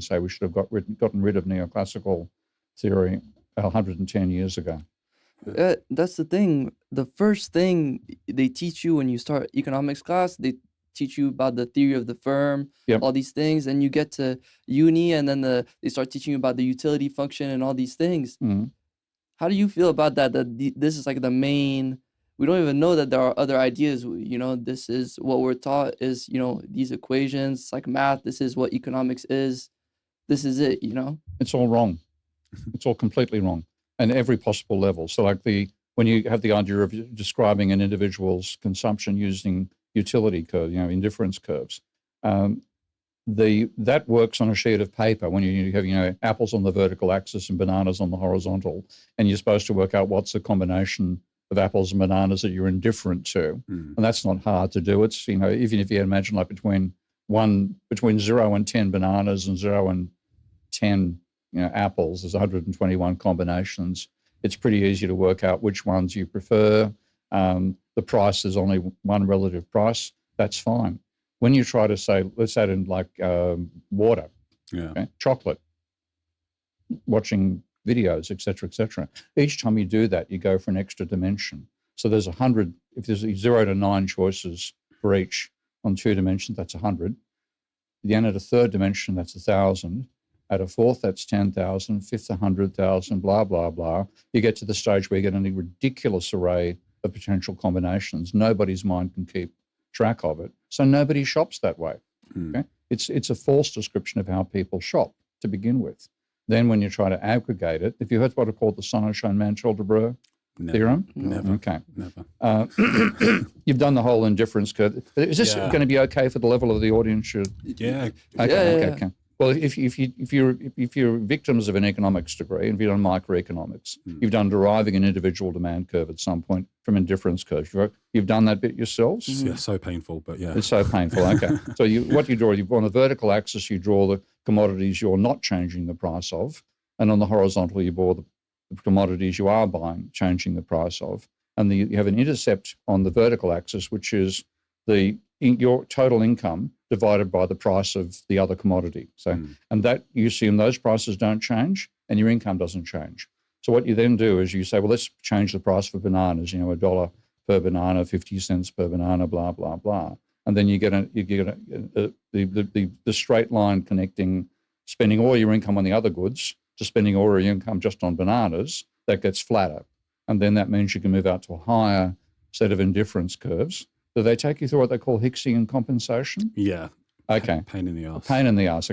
say we should have gotten rid of neoclassical theory 110 years ago. That's the thing. The first thing they teach you when you start economics class, they teach you about the theory of the firm, Yep. all these things, and you get to uni, and then they start teaching you about the utility function and all these things. Mhm. How do you feel about that? This is like the main. We don't even know that there are other ideas. This is what we're taught is these equations, it's like math. This is what economics is. This is it. It's all wrong. It's all completely wrong, and every possible level. So, like when you have the idea of describing an individual's consumption using utility curve, indifference curves, that works on a sheet of paper when you have apples on the vertical axis and bananas on the horizontal, and you're supposed to work out what's the combination of apples and bananas that you're indifferent to, and that's not hard to do. It's even if you imagine like between 0 and 10 bananas and 0 and 10 apples, there's 121 combinations. It's pretty easy to work out which ones you prefer. The price is only one relative price. That's fine. When you try to say, let's add in like water, chocolate, watching videos, et cetera, each time you do that, you go for an extra dimension. So there's 100, if there's 0 to 9 choices for each on 2 dimensions, that's 100. Then at a third dimension, that's 1,000. At a fourth, that's 10,000, fifth, 100,000, blah, blah, blah. You get to the stage where you get a ridiculous array of potential combinations. Nobody's mind can keep track of it. So nobody shops that way. Okay? It's a false description of how people shop to begin with. Then when you try to aggregate it, if you heard what are called the Sonnenschein-Mantel-Debreu theorem? Never. Okay. Never. You've done the whole indifference curve. Is this going to be okay for the level of the audience? Yeah. Okay. Well, if you're victims of an economics degree, and if you've done microeconomics, you've done deriving an individual demand curve at some point from indifference curves. You've done that bit yourselves? Yeah, so painful, but yeah. It's so painful, okay. So what you draw, on the vertical axis, you draw the commodities you're not changing the price of, and on the horizontal, you draw the commodities you are buying, changing the price of. And you have an intercept on the vertical axis, which is your total income divided by the price of the other commodity. So, and that you assume those prices don't change and your income doesn't change. So what you then do is you say, well, let's change the price for bananas, $1 per banana, 50 cents per banana, blah, blah, blah. And then you get the straight line connecting spending all your income on the other goods to spending all your income just on bananas. That gets flatter. And then that means you can move out to a higher set of indifference curves. Do they take you through what they call Hicksian compensation? Yeah. Okay. Pain in the ass. Pain in the ass.